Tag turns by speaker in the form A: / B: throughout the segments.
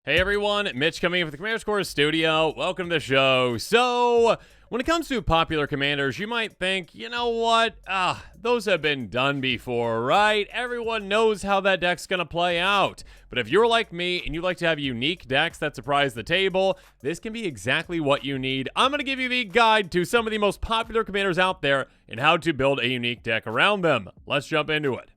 A: Hey everyone, Mitch coming in from the Commander Score Studio. Welcome to the show. So, when it comes to popular commanders, you might think, you know what? Those have been done before, right? Everyone knows how that deck's gonna play out. But if you're like me and you like to have unique decks that surprise the table, this can be exactly what you need. I'm gonna give you the guide to some of the most popular commanders out there and how to build a unique deck around them. Let's jump into it.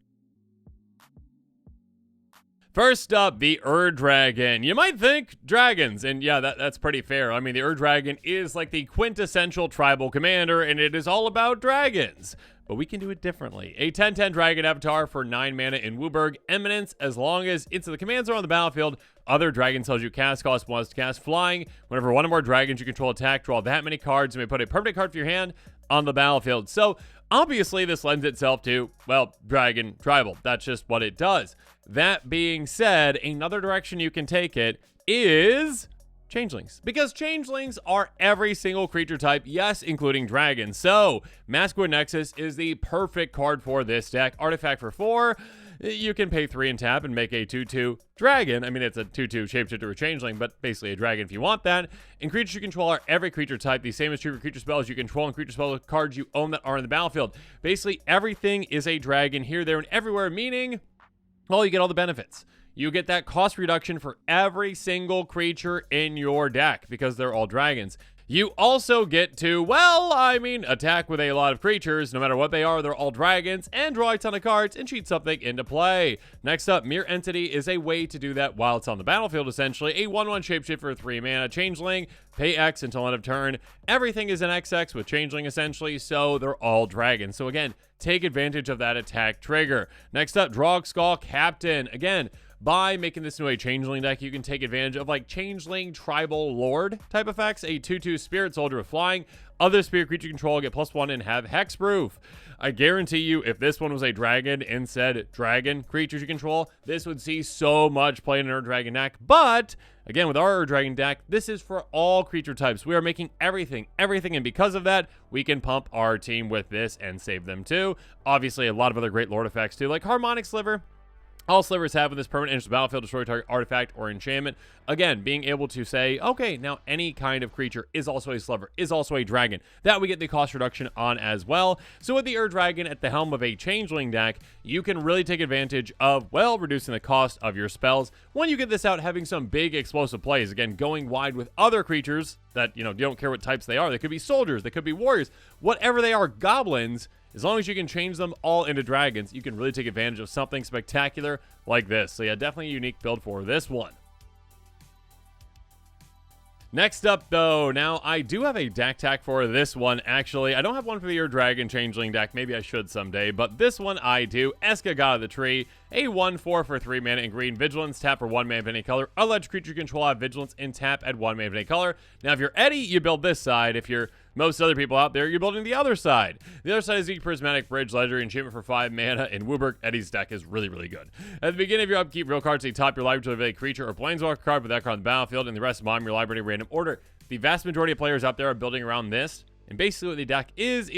A: First up, the Dragon. You might think dragons, and yeah, that's pretty fair. I mean, the Dragon is like the quintessential tribal commander, and it is all about dragons. But we can do it differently. A 10/10 dragon avatar for 9 mana in Wooburg Eminence. As long as instant commands are on the battlefield, other dragon tells you cast cost once to cast flying. Whenever one or more dragons you control attack, draw that many cards, and may put a permanent card from your hand on the battlefield. So, obviously, this lends itself to, well, dragon tribal. That's just what it does. That being said, another direction you can take it is changelings, because changelings are every single creature type, yes, including dragons. So, Masquerade Nexus is the perfect card for this deck. Artifact for 4. You can pay 3 and tap and make a 2/2 dragon. I mean, it's a 2/2 shapeshifter or changeling, but basically a dragon if you want that. And creatures you control are every creature type. The same is true for creature spells you control and creature spell cards you own that are in the battlefield. Basically, everything is a dragon here, there, and everywhere, meaning, well, you get all the benefits. You get that cost reduction for every single creature in your deck because they're all dragons. You also get to, well, I mean, attack with a lot of creatures, no matter what they are, they're all dragons, and draw a ton of cards and cheat something into play. Next up, Mere Entity is a way to do that while it's on the battlefield, essentially. A 1/1 shapeshift for 3 mana changeling, pay X until end of turn. Everything is an XX with changeling, essentially, so they're all dragons. So again, take advantage of that attack trigger. Next up, Drogskull Captain. Again, by making this into a changeling deck, you can take advantage of like changeling tribal lord type effects. A 2/2 spirit soldier with flying. Other spirit creature control get +1 and have hexproof. I guarantee you, if this one was a dragon and said dragon creatures you control, this would see so much play in our dragon deck. But again, with our dragon deck, this is for all creature types. We are making everything, and because of that, we can pump our team with this and save them too. Obviously, a lot of other great lord effects too, like Harmonic Sliver. All slivers have when this permanent enters the battlefield, destroy target artifact or enchantment. Again, being able to say, okay, now any kind of creature is also a sliver, is also a dragon. That we get the cost reduction on as well. So with the Dragon at the helm of a changeling deck, you can really take advantage of, well, reducing the cost of your spells. When you get this out, having some big explosive plays. Again, going wide with other creatures that, you don't care what types they are. They could be soldiers, they could be warriors, whatever they are, goblins. As long as you can change them all into dragons, you can really take advantage of something spectacular like this. So yeah, definitely a unique build for this one. Next up, though, now I do have a deck tag for this one, actually. I don't have one for the Dragon Changeling deck. Maybe I should someday, but this one I do. Esika, God of the Tree, a 1/4 for 3 mana in green. Vigilance, tap for 1 mana of any color. Alleged creature you control have Vigilance and tap at 1 mana of any color. Now, if you're Eddie, you build this side. If you're most other people out there, you're building the other side. The other side is the Prismatic Bridge, legendary enchantment for 5 mana. In Wooburg, Eddie's deck is really, really good. At the beginning of your upkeep, real cards at the top of your library to reveal a creature or planeswalker card with that card on the battlefield, and the rest mom your library in random order. The vast majority of players out there are building around this, and basically what the deck is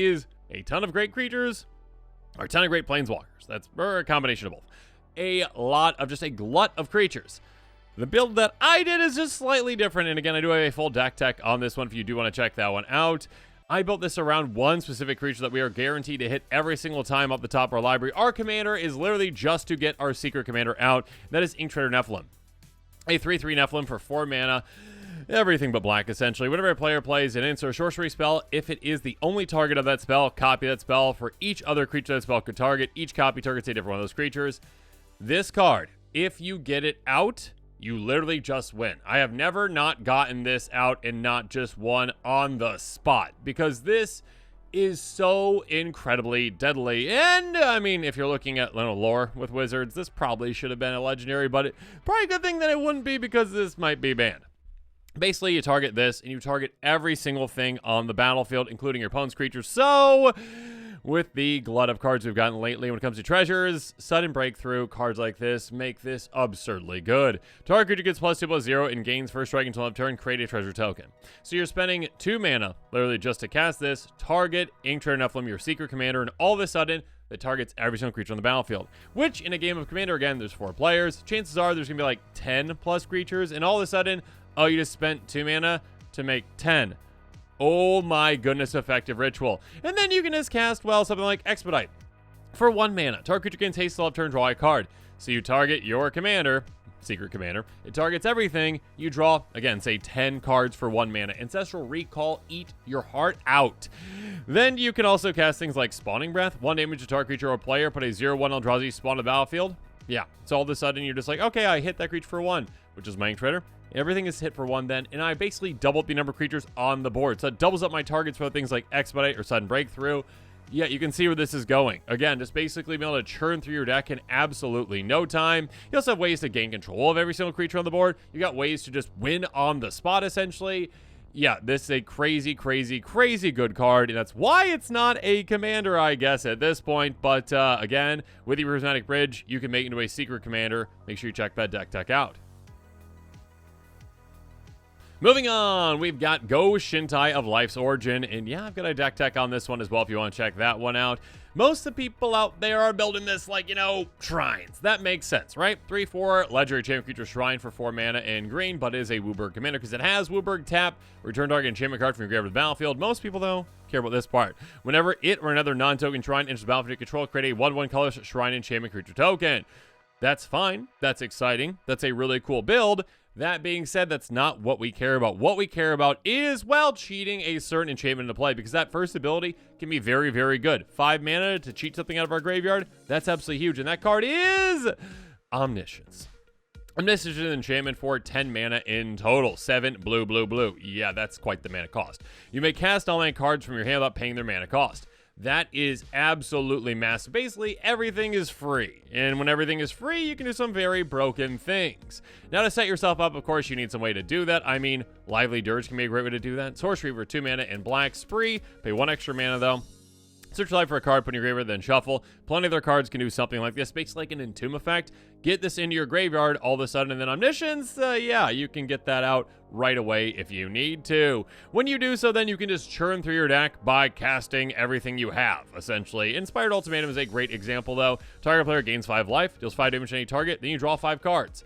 A: a ton of great creatures or a ton of great planeswalkers. That's a combination of both. A lot of just a glut of creatures. The build that I did is just slightly different, and again, I do have a full deck tech on this one if you do want to check that one out. I built this around one specific creature that we are guaranteed to hit every single time up the top of our library. Our commander is literally just to get our secret commander out. That is Ink Trader Nephilim. A 3/3 Nephilim for 4 mana. Everything but black, essentially. Whenever a player plays an instant or sorcery spell, if it is the only target of that spell, copy that spell. For each other creature that spell could target, each copy targets a different one of those creatures. This card, if you get it out, you literally just win. I have never not gotten this out and not just won on the spot, because this is so incredibly deadly. And I mean, if you're looking at lore with wizards, this probably should have been a legendary, but probably a good thing that it wouldn't be, because this might be banned. Basically, you target this, and you target every single thing on the battlefield, including your opponent's creatures. So with the glut of cards we've gotten lately when it comes to treasures, sudden breakthrough, cards like this make this absurdly good. Target creature gets +2/+0 and gains first strike until end of turn, create a treasure token. So you're spending 2 mana, literally just to cast this, target Inktrader Nephilim, your secret commander, and all of a sudden, that targets every single creature on the battlefield. Which, in a game of Commander, again, there's 4 players. Chances are there's going to be like 10 plus creatures, and all of a sudden, oh, you just spent 2 mana to make 10. Oh my goodness, effective ritual. And then you can just cast, well, something like Expedite. For 1 mana, target creature gains haste till turn, draw a card. So you target your commander, secret commander. It targets everything. You draw, again, say 10 cards for 1 mana. Ancestral Recall, eat your heart out. Then you can also cast things like Spawning Breath. 1 damage to target creature or player. Put a 0/1 Eldrazi spawn on the battlefield. Yeah, so all of a sudden you're just like, okay, I hit that creature for 1, which is my Inktrader. Everything is hit for 1 then, and I basically doubled the number of creatures on the board. So it doubles up my targets for things like Expedite or Sudden Breakthrough. Yeah, you can see where this is going. Again, just basically being able to churn through your deck in absolutely no time. You also have ways to gain control of every single creature on the board. You got ways to just win on the spot, essentially. Yeah, this is a crazy, crazy, crazy good card, and that's why it's not a commander, I guess, at this point. But again, with your Prismatic Bridge, you can make it into a secret commander. Make sure you check that deck tech out. Moving on, we've got Go-Shintai of Life's Origin, and yeah, I've got a deck tech on this one as well if you want to check that one out. Most of the people out there are building this like, shrines. That makes sense, right? 3/4 legendary champion creature shrine for 4 mana in green, but is a Wooburg commander because it has Wooburg tap, return target enchantment card from your graveyard to the battlefield. Most people, though, care about this part. Whenever it or another non-token shrine enters the battlefield you control, create a 1/1 colorless shrine enchantment creature token. That's fine. That's exciting. That's a really cool build. That being said, that's not what we care about. What we care about is, well, cheating a certain enchantment into play, because that first ability can be very, very good. 5 mana to cheat something out of our graveyard, that's absolutely huge. And that card is Omniscience. Omniscience is an enchantment for 10 mana in total. 7 blue, blue, blue. Yeah, that's quite the mana cost. You may cast online cards from your hand without paying their mana cost. That is absolutely massive. Basically, everything is free. And when everything is free, you can do some very broken things. Now, to set yourself up, of course, you need some way to do that. I mean, Lively Dirge can be a great way to do that. Sorcery for 2 mana and black. Spree, pay 1 extra mana, though. Search your life for a card, put in your graveyard, then shuffle. Plenty of their cards can do something like this. Basically like an Entomb effect. Get this into your graveyard all of a sudden, and then Omniscience, yeah, you can get that out right away if you need to. When you do so, then you can just churn through your deck by casting everything you have, essentially. Inspired Ultimatum is a great example, though. Target player gains 5 life, deals 5 damage to any target, then you draw 5 cards.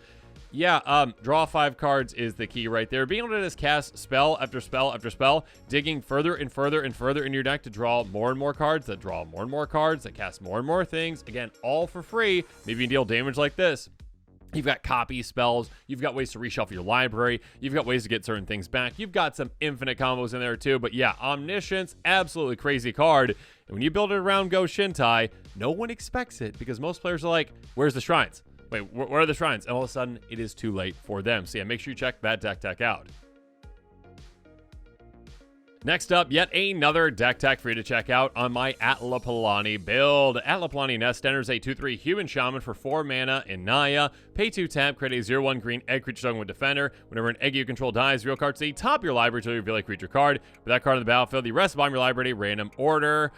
A: Yeah, draw 5 cards is the key right there. Being able to just cast spell after spell after spell, digging further and further and further in your deck to draw more and more cards, that draw more and more cards, that cast more and more things. Again, all for free. Maybe you can deal damage like this. You've got copy spells. You've got ways to reshuffle your library. You've got ways to get certain things back. You've got some infinite combos in there too. But yeah, Omniscience, absolutely crazy card. And when you build it around Go-Shintai, no one expects it because most players are like, where's the shrines? Wait, where are the shrines? And all of a sudden, it is too late for them. So yeah, make sure you check that deck tech out. Next up, yet another deck tech for you to check out on my Atla Palani build. Atla Palani Nest enters a 2/3 human shaman for 4 mana in Naya. Pay 2 tap, create a 0/1 green egg creature token with defender. Whenever an egg you control dies, reveal card to the top of your library to reveal a creature card. With that card on the battlefield, the rest of your library in random order.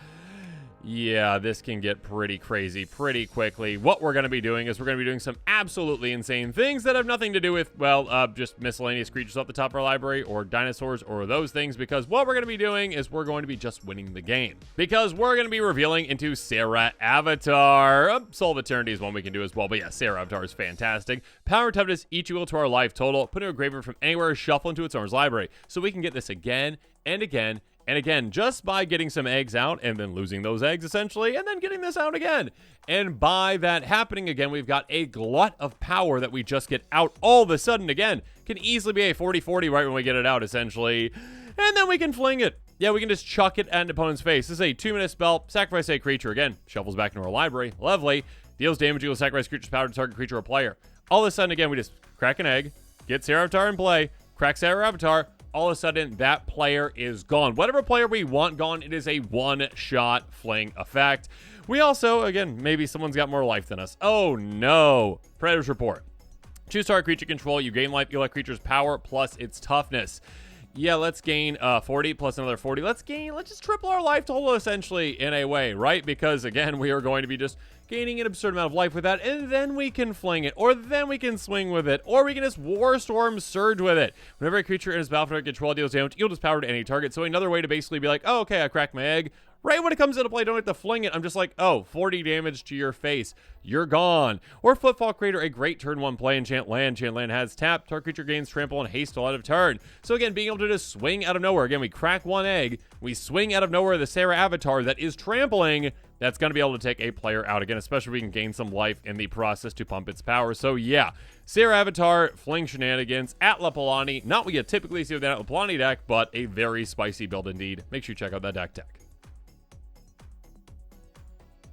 A: Yeah, this can get pretty crazy pretty quickly. What we're going to be doing is we're going to be doing some absolutely insane things that have nothing to do with, well, just miscellaneous creatures off the top of our library or dinosaurs or those things, because what we're going to be doing is we're going to be just winning the game. Because we're going to be revealing into Sarah Avatar. Soul of Eternity is one we can do as well, but yeah, Sarah Avatar is fantastic. Power and toughness each equal to our life total. Put in a graveyard from anywhere, shuffle into its owner's library. So we can get this again and again and again, just by getting some eggs out and then losing those eggs, essentially, and then getting this out again. And by that happening again, we've got a glut of power that we just get out all of a sudden again. Can easily be a 40-40 right when we get it out, essentially. And then we can fling it. Yeah, we can just chuck it at an opponent's face. This is a 2-minute spell. Sacrifice a creature. Again, shuffles back into our library. Lovely. Deals damage equal sacrifice creature's power to target creature or player. All of a sudden, again, we just crack an egg, get Sarah Avatar in play, crack Sarah Avatar. All of a sudden, that player is gone. Whatever player we want gone, it is a one-shot fling effect. We also, again, maybe someone's got more life than us. Oh, no. Predator's Report. Choose target creature control. You gain life, you let creature's power plus its toughness. Yeah, let's gain 40 plus another 40. Let's just triple our life total essentially in a way, right? Because again, we are going to be just gaining an absurd amount of life with that, and then we can fling it, or then we can swing with it, or we can just War Storm Surge with it. Whenever a creature in his battlefield control deals damage, yield its power to any target. So another way to basically be like, oh, okay, I cracked my egg. Right when it comes into play, don't have to fling it. I'm just like, oh, 40 damage to your face. You're gone. Or Footfall Creator, a great turn 1 play. Enchant land. Enchant land has tap. Target creature gains trample and haste till end of turn. So again, being able to just swing out of nowhere. Again, we crack one egg. We swing out of nowhere the Sarah Avatar that is trampling. That's going to be able to take a player out again, especially if we can gain some life in the process to pump its power. So yeah, Sarah Avatar, Fling shenanigans, Atla Palani. Not what you typically see with an Atla Palani deck, but a very spicy build indeed. Make sure you check out that deck tech.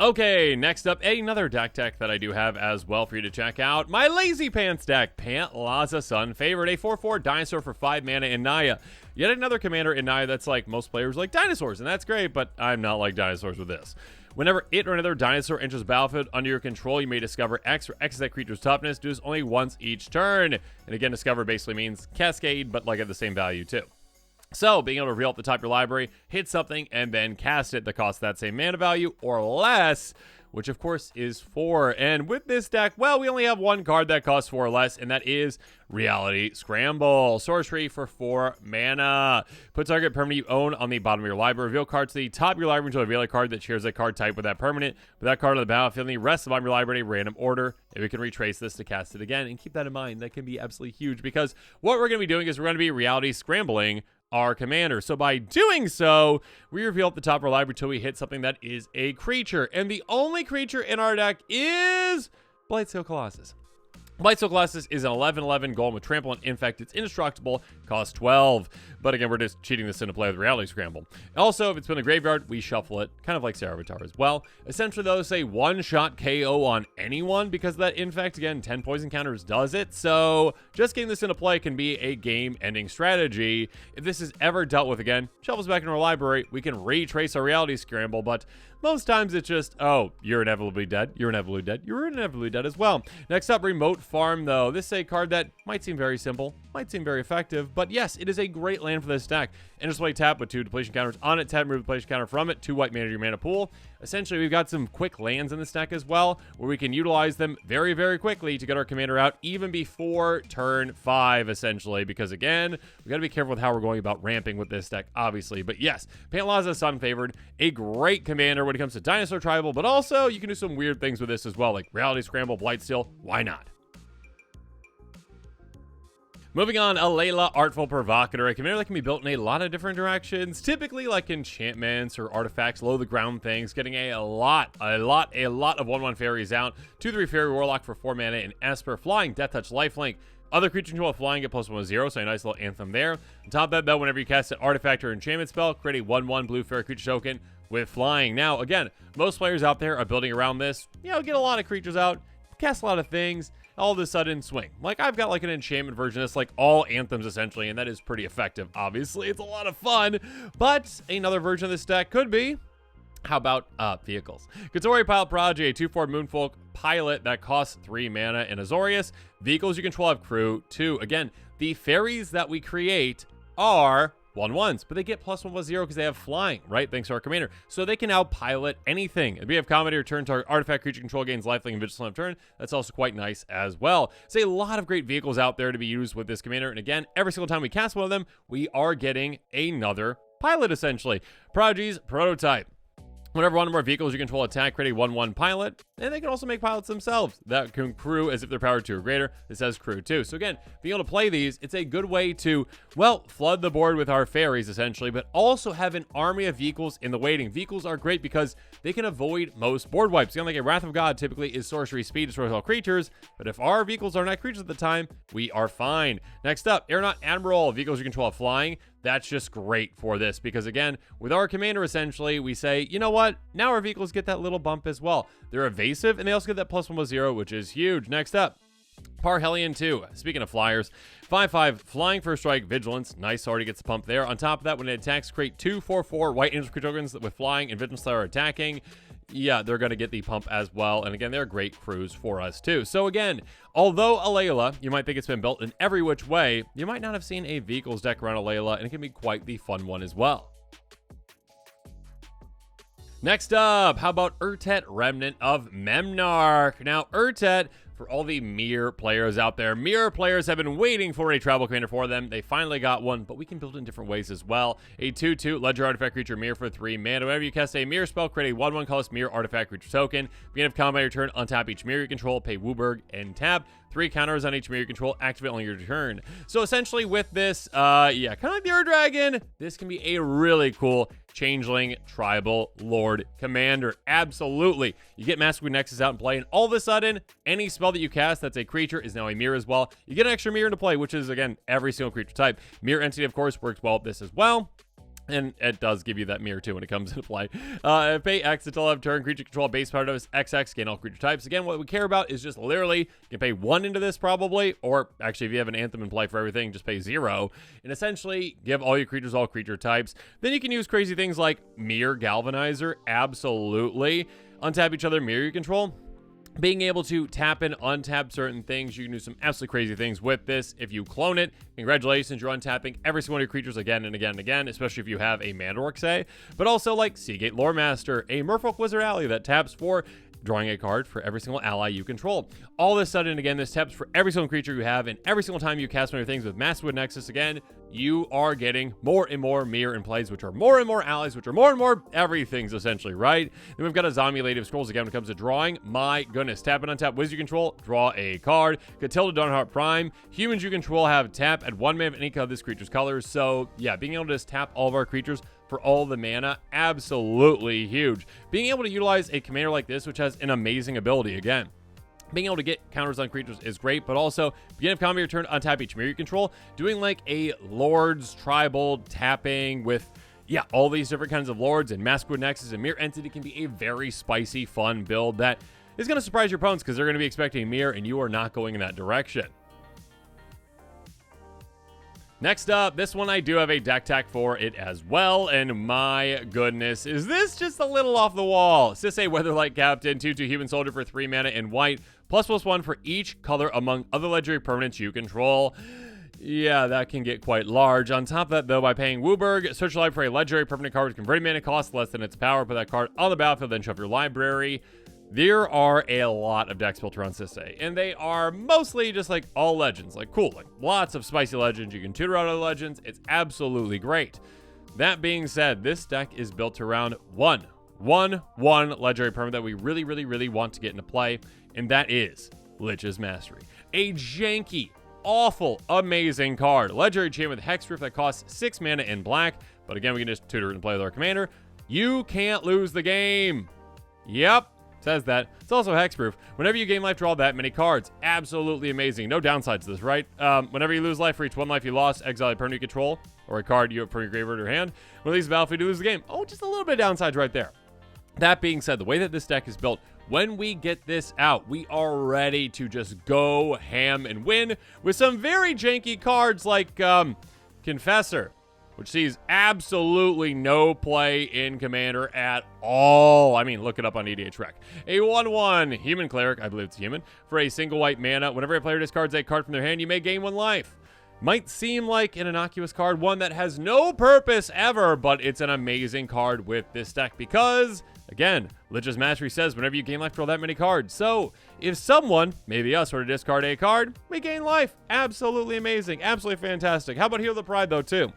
A: Okay, next up, another deck tech that I do have as well for you to check out. My Lazy Pants deck, Pantlaza Sun Favorite, a 4/4 dinosaur for 5 mana in Naya. Yet another commander in Naya that's like most players like dinosaurs, and that's great, but I'm not like dinosaurs with this. Whenever it or another dinosaur enters the battlefield under your control, you may discover X, or X is that creature's toughness. Do this only once each turn. And again, discover basically means cascade, but like at the same value too. So, being able to reel up the top of your library, hit something, and then cast it that costs that same mana value or less, which of course is 4. And with this deck, well, we only have one card that costs 4 or less, and that is Reality Scramble. Sorcery for 4 mana. Put target permanent you own on the bottom of your library. Reveal card to the top of your library until reveal a card that shares a card type with that permanent. Put that card on the battlefield and the rest of the bottom of your library in a random order. And we can retrace this to cast it again. And keep that in mind. That can be absolutely huge because what we're going to be doing is we're going to be Reality Scrambling our commander. So by doing so, we reveal at the top of our library until we hit something that is a creature. And the only creature in our deck is Blightsteel Colossus. Blightsteel Colossus is an 11/11 golem with trample and infect. It's indestructible, costs 12. But again, we're just cheating this into play with Reality Scramble. Also, if it's been in the graveyard, we shuffle it, kind of like Sarah Avatar as well. Essentially, though, say one-shot KO on anyone because of that infect. Again, 10 poison counters does it. So just getting this into play can be a game-ending strategy. If this is ever dealt with again, shuffles back into our library, we can retrace our Reality Scramble, but most times it's just, oh, you're inevitably dead, you're inevitably dead, you're inevitably dead as well. Next up, Remote Farm, though. This is a card that might seem very simple, might seem very effective, but yes, it is a great land for this deck. Interplay tap with 2 depletion counters on it, tap remove depletion counter from it, 2 white mana to your mana pool. Essentially, we've got some quick lands in this deck as well, where we can utilize them very, very quickly to get our commander out even before turn 5, essentially, because again, we got to be careful with how we're going about ramping with this deck, obviously. But yes, Pantlaza Sun Favored, a great commander when it comes to Dinosaur Tribal, but also you can do some weird things with this as well, like Reality Scramble, Blightsteel, why not? Moving on, Alela, Artful Provocateur, a commander that can be built in a lot of different directions, typically like enchantments or artifacts, low the ground things, getting a lot of 1/1 fairies out, 2/3 fairy warlock for 4 mana, and Esper, flying, Death Touch, Lifelink. Other creatures control flying get +1/0, so a nice little anthem there. On top of that, though, whenever you cast an artifact or enchantment spell, create a 1/1 blue fairy creature token with flying. Now, again, most players out there are building around this. You know, get a lot of creatures out, cast a lot of things, all of a sudden swing. Like, I've got like an enchantment version that's like all anthems essentially, and that is pretty effective. Obviously, it's a lot of fun, but another version of this deck could be, how about vehicles? Katori Pilot Prodigy, a 2/4 Moonfolk pilot that costs 3 mana in Azorius. Vehicles you control have crew 2. Again, the fairies that we create are 1/1s, but they get +1/0 because they have flying, right? Thanks to our commander. So they can now pilot anything. If we have comedy, return to our artifact creature control gains lifelink and vigilance on turn. That's also quite nice as well. So a lot of great vehicles out there to be used with this commander. And again, every single time we cast one of them, we are getting another pilot essentially. Prodigy's Prototype. Whenever one of our vehicles you control attack, create a 1/1 pilot, and they can also make pilots themselves that can crew as if they're powered 2 or greater. This has crew 2. So again, being able to play these, it's a good way to, well, flood the board with our fairies essentially, but also have an army of vehicles in the waiting. Vehicles are great because they can avoid most board wipes. Again, like a Wrath of God typically is sorcery speed, destroys all creatures, but if our vehicles are not creatures at the time, we are fine. Next up, Aeronaut Admiral, vehicles you control have flying. That's just great for this because, again, with our commander, essentially, we say, you know what? Now our vehicles get that little bump as well. They're evasive, and they also get that +1/0, which is huge. Next up, Parhelion 2. Speaking of flyers, 5/5, flying first strike, vigilance. Nice, already gets the pump there. On top of that, when it attacks, create 2/4/4 white angel creature tokens with flying and vigilance that are attacking. yeah, they're going to get the pump as well. And again, they're great crews for us too. So again, although Alela, you might think it's been built in every which way, you might not have seen a vehicles deck around Alela, and it can be quite the fun one as well. Next up, how about Urtet, Remnant of Memnarch? Now, Urtet, for all the Mirror players out there, Mirror players have been waiting for a tribal commander for them. They finally got one, but we can build it in different ways as well. A 2/2 legendary artifact creature Mirror for 3 mana. Whenever you cast a Mirror spell, create a 1/1 colorless Mirror artifact creature token. Beginning of combat your turn, untap each Mirror you control, pay Wooburg, and tap. 3 counters on each Mirror you control, activate on your turn. So essentially with this, yeah, kind of like the Ur Dragon, this can be a really cool changeling tribal lord commander. Absolutely. You get Masquerade Nexus out and play, and all of a sudden, any spell that you cast that's a creature is now a mirror as well. You get an extra mirror into play, which is, again, every single creature type. Mirror entity, of course, works well with this as well. And it does give you that mirror too when it comes into play. Pay X until end turn. Creature control base power of XX. Gain all creature types. Again, what we care about is just literally you can pay 1 into this probably, or actually if you have an Anthem in play for everything, just pay 0, and essentially give all your creatures all creature types. Then you can use crazy things like Mirror Galvanizer. Absolutely. Untap each other mirror you control. Being able to tap and untap certain things, you can do some absolutely crazy things with this. If you clone it, congratulations, you're untapping every single one of your creatures again and again and again, especially if you have a Mandork, say. But also like Seagate Loremaster, a Merfolk Wizard Alley that taps for drawing a card for every single ally you control. All of a sudden, again, this taps for every single creature you have, and every single time you cast one of your things with Masquerade Nexus, again, you are getting more and more mirror in plays, which are more and more allies, which are more and more everything's essentially, right? Then we've got a Zombie Lady of Scrolls again when it comes to drawing. My goodness, tap and untap Wizard you control, draw a card. Catilda Dawnheart Prime. Humans you control have tap at 1 mana of any of this creature's colors. So yeah, being able to just tap all of our creatures for all the mana, absolutely huge. Being able to utilize a commander like this, which has an amazing ability, again, being able to get counters on creatures is great, but also, beginning of combat your turn, untap each mirror you control, doing like a Lord's Tribal tapping with, yeah, all these different kinds of Lords and Masquerade Nexus and Mirror Entity can be a very spicy, fun build that is going to surprise your opponents because they're going to be expecting Mirror and you are not going in that direction. Next up, this one I do have a deck tech for it as well, and my goodness, is this just a little off the wall? Sisay Weatherlight Captain, 2/2 Human Soldier for 3 mana in white, ++1 for each color among other legendary permanents you control. Yeah, that can get quite large. On top of that, though, by paying Wooburg, search your library for a legendary permanent card with converted mana cost less than its power. Put that card on the battlefield, then shove your library. There are a lot of decks built around Sisay, and they are mostly just like all legends, like cool, like lots of spicy legends. You can tutor out other legends. It's absolutely great. That being said, this deck is built around one legendary permanent that we really want to get into play, and that is Lich's Mastery. A janky, awful, amazing card. Legendary chain with Hexproof that costs 6 mana in black, but again, we can just tutor it and play with our commander. You can't lose the game. Yep. Says that. It's also hexproof. Whenever you gain life, draw that many cards. Absolutely amazing. No downsides to this, right? Whenever you lose life for each 1 life you lost, exile a permanent you control, or a card you have from your graveyard or hand. When it leaves the battlefield, you lose the game. Oh, just a little bit of downsides right there. That being said, the way that this deck is built, when we get this out, we are ready to just go ham and win with some very janky cards like Confessor, which sees absolutely no play in Commander at all. I mean, look it up on EDH Rec. A 1/1 Human Cleric, I believe it's human, for a single white mana. Whenever a player discards a card from their hand, you may gain 1 life. Might seem like an innocuous card, one that has no purpose ever, but it's an amazing card with this deck because, again, Lich's Mastery says whenever you gain life, draw that many cards. So if someone, maybe us, were to discard a card, we gain life. Absolutely amazing. Absolutely fantastic. How about Heal the Pride, though, too?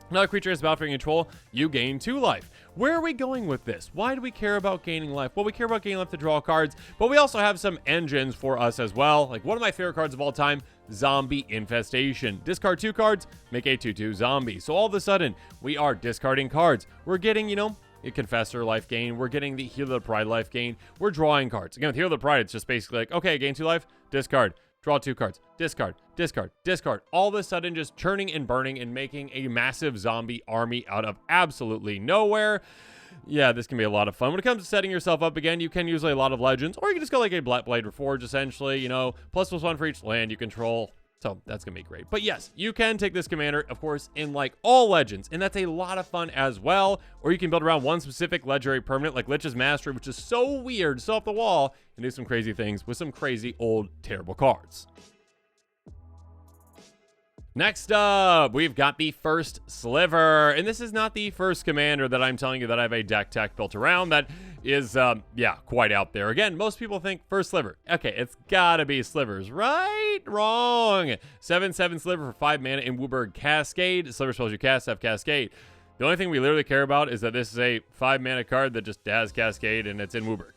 A: Another creature is battlefield control, you gain 2 life. Where are we going with this? Why do we care about gaining life? Well, we care about gaining life to draw cards, but we also have some engines for us as well. Like one of my favorite cards of all time, Zombie Infestation. Discard 2 cards, make a 2/2 zombie. So all of a sudden, we are discarding cards. We're getting, you know, a Confessor life gain. We're getting the Heal the Pride life gain. We're drawing cards. Again, with Heal the Pride, it's just basically like, okay, gain 2 life, discard. Draw 2 cards, discard, discard, discard. All of a sudden just churning and burning and making a massive zombie army out of absolutely nowhere. Yeah, this can be a lot of fun. When it comes to setting yourself up again, you can use a lot of legends, or you can just go like a Black Blade Reforge, essentially, you know, ++1 for each land you control. So that's going to be great. But yes, you can take this commander, of course, in like all legends, and that's a lot of fun as well. Or you can build around one specific legendary permanent like Lich's Mastery, which is so weird, so off the wall, and do some crazy things with some crazy old terrible cards. Next up, we've got the First Sliver, and this is not the first commander that I'm telling you that I have a deck tech built around that is, yeah, quite out there. Again, most people think First Sliver. Okay, it's gotta be Slivers, right? Wrong. 7/7 Sliver for 5 mana in Wooburg Cascade. Sliver spells you cast have Cascade. The only thing we literally care about is that this is a 5 mana card that just has Cascade and it's in Wooburg.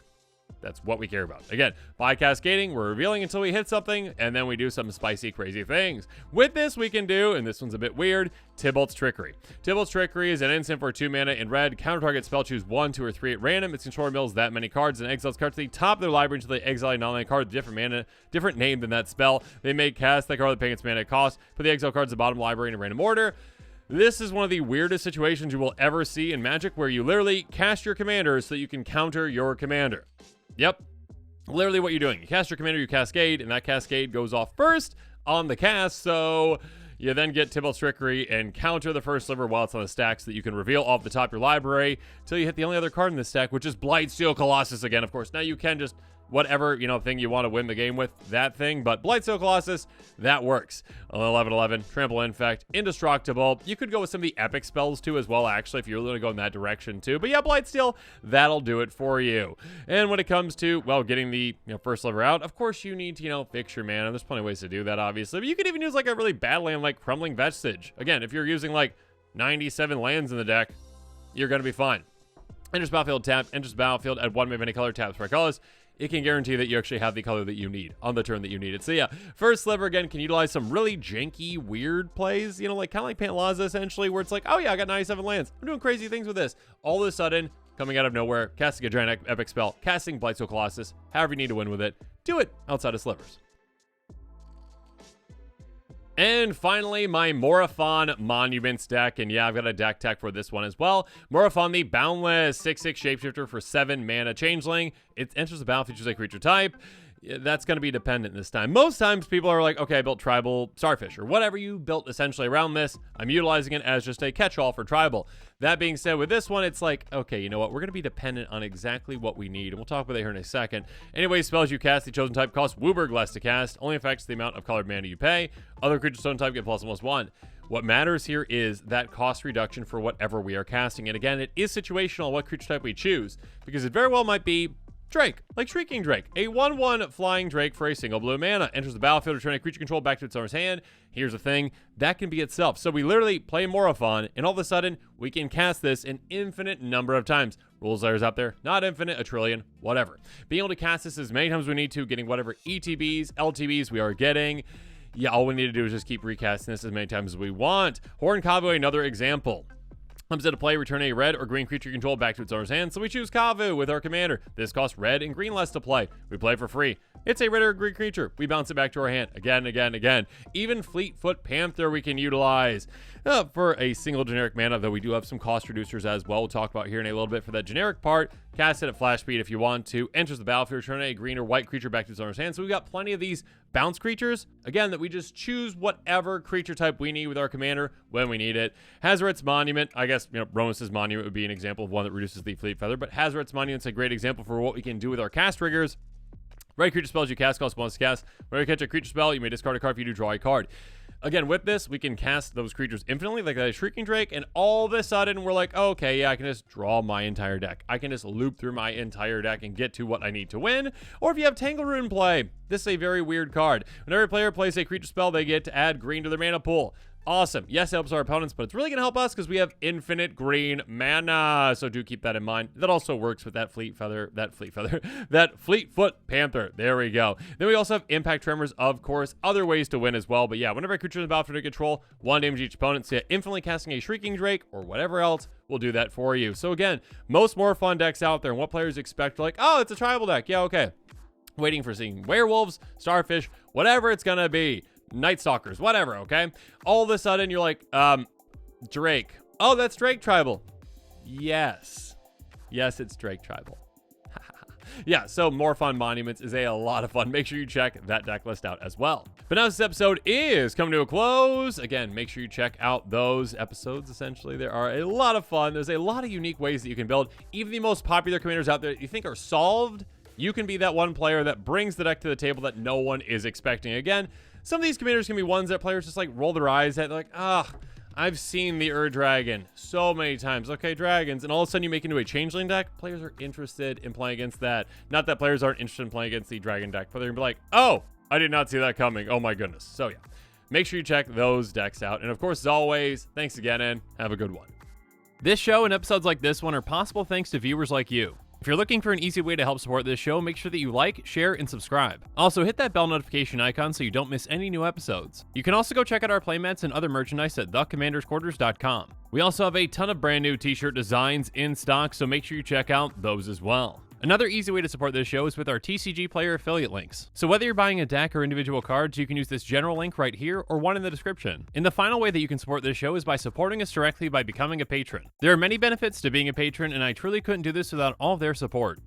A: That's what we care about. Again, by cascading, we're revealing until we hit something, and then we do some spicy, crazy things. With this, we can do, and this one's a bit weird, Tybalt's Trickery. Tybalt's Trickery is an instant for 2 mana in red. Counter target spell, choose 1, 2, or 3 at random. Its controller mills that many cards and exiles cards to the top of their library until they exile a non-land card with different name than that spell. They may cast that card with paying its mana cost. Put the exile cards at the bottom of the library in a random order. This is one of the weirdest situations you will ever see in Magic, where you literally cast your commander so that you can counter your commander. Yep, literally what you're doing. You cast your commander, you cascade, and that cascade goes off first on the cast, so you then get Tybalt's Trickery and counter the First Sliver while it's on the stack so that you can reveal off the top of your library until you hit the only other card in this stack, which is Blightsteel Colossus again, of course. Now you can just whatever, thing you want to win the game with, that thing. But Blightsteel Colossus, that works. 11/11, Trample Infect, Indestructible. You could go with some of the epic spells too as well, actually, if you're really going to go in that direction too. But yeah, Blightsteel, that'll do it for you. And when it comes to, well, getting the First Sliver out, of course you need to, fix your mana. There's plenty of ways to do that, obviously. But you could even use like a really bad land like Crumbling Vestige. Again, if you're using like 97 lands in the deck, you're going to be fine. Enters battlefield tap, enters battlefield at 1 of any color, taps for colors. It can guarantee that you actually have the color that you need on the turn that you need it. So yeah, First Sliver, again, can utilize some really janky, weird plays, like kind of like Pantlaza, essentially, where it's like, oh yeah, I got 97 lands. I'm doing crazy things with this. All of a sudden, coming out of nowhere, casting a giant epic spell, casting Blightsteel Colossus, however you need to win with it, do it outside of Slivers. And finally, my Morophon Monuments deck. And yeah, I've got a deck tech for this one as well. Morophon, the Boundless 6/6 Shapeshifter for 7 mana changeling. It enters the battlefield, features a creature type. That's going to be dependent this time. Most times people are like, okay, I built Tribal Starfish or whatever you built essentially around this. I'm utilizing it as just a catch-all for Tribal. That being said, with this one, it's like, okay, you know what? We're going to be dependent on exactly what we need, and we'll talk about that here in a second. Anyway, spells you cast, the chosen type costs Wooburg less to cast. Only affects the amount of colored mana you pay. Other creatures chosen type get +1/+1. What matters here is that cost reduction for whatever we are casting. And again, it is situational what creature type we choose, because it very well might be Drake, like Shrieking Drake, a 1/1 flying Drake for a single blue mana. Enters the battlefield, return a creature control back to its owner's hand. Here's the thing, that can be itself. So we literally play Morophon, and all of a sudden, we can cast this an infinite number of times. Rules layers out there, not infinite, a trillion, whatever. Being able to cast this as many times as we need to, getting whatever ETBs, LTBs we are getting. Yeah, all we need to do is just keep recasting this as many times as we want. Horn Kavu, another example. Comes into play, return a red or green creature control back to its owner's hand. So we choose Kavu with our commander. This costs red and green less to play. We play for free. It's a red or green creature. We bounce it back to our hand again, again, again. Even Fleetfoot Panther we can utilize for a single generic mana, though we do have some cost reducers as well. We'll talk about here in a little bit for that generic part. Cast it at flash speed if you want to. Enters the battlefield, return a green or white creature back to its owner's hand. So we've got plenty of these bounce creatures, again, that we just choose whatever creature type we need with our commander when we need it. Hazoret's Monument, I guess, Romus's Monument would be an example of one that reduces the Fleet Feather, but Hazoret's Monument's a great example for what we can do with our cast triggers. Red creature spells you cast cost 1 to cast. Whenever you catch a creature spell, you may discard a card if you do draw a card. Again, with this, we can cast those creatures infinitely, like that Shrieking Drake, and all of a sudden, we're like, oh, okay, yeah, I can just draw my entire deck. I can just loop through my entire deck and get to what I need to win. Or if you have Tangleroot in play, this is a very weird card. Whenever a player plays a creature spell, they get to add green to their mana pool. Awesome. Yes, it helps our opponents, but it's really going to help us because we have infinite green mana. So do keep that in mind. That also works with that that Fleetfoot Panther. There we go. Then we also have Impact Tremors, of course, other ways to win as well. But yeah, whenever a creature is about to control, 1 damage each opponent. So yeah, infinitely casting a Shrieking Drake or whatever else will do that for you. So again, most more fun decks out there, and what players expect, like, oh, it's a tribal deck. Yeah, okay. Waiting for seeing werewolves, starfish, whatever it's going to be. Night Stalkers, whatever, okay? All of a sudden, you're like, Drake. Oh, that's Drake Tribal. Yes. Yes, it's Drake Tribal. Yeah, so Morophon Monuments is a lot of fun. Make sure you check that deck list out as well. But now this episode is coming to a close. Again, make sure you check out those episodes, essentially. There are a lot of fun. There's a lot of unique ways that you can build. Even the most popular commanders out there that you think are solved, you can be that one player that brings the deck to the table that no one is expecting. Again, some of these commanders can be ones that players just like roll their eyes at, like, I've seen the Dragon so many times. Okay, dragons. And all of a sudden you make into a changeling deck. Players are interested in playing against that. Not that players aren't interested in playing against the dragon deck, but they're going to be like, oh, I did not see that coming. Oh my goodness. So yeah, make sure you check those decks out. And of course, as always, thanks again and have a good one. This show and episodes like this one are possible thanks to viewers like you. If you're looking for an easy way to help support this show, make sure that you like, share, and subscribe. Also, hit that bell notification icon so you don't miss any new episodes. You can also go check out our playmats and other merchandise at thecommandersquarters.com. We also have a ton of brand new t-shirt designs in stock, so make sure you check out those as well. Another easy way to support this show is with our TCG player affiliate links. So whether you're buying a deck or individual cards, you can use this general link right here or one in the description. And the final way that you can support this show is by supporting us directly by becoming a patron. There are many benefits to being a patron, and I truly couldn't do this without all of their support.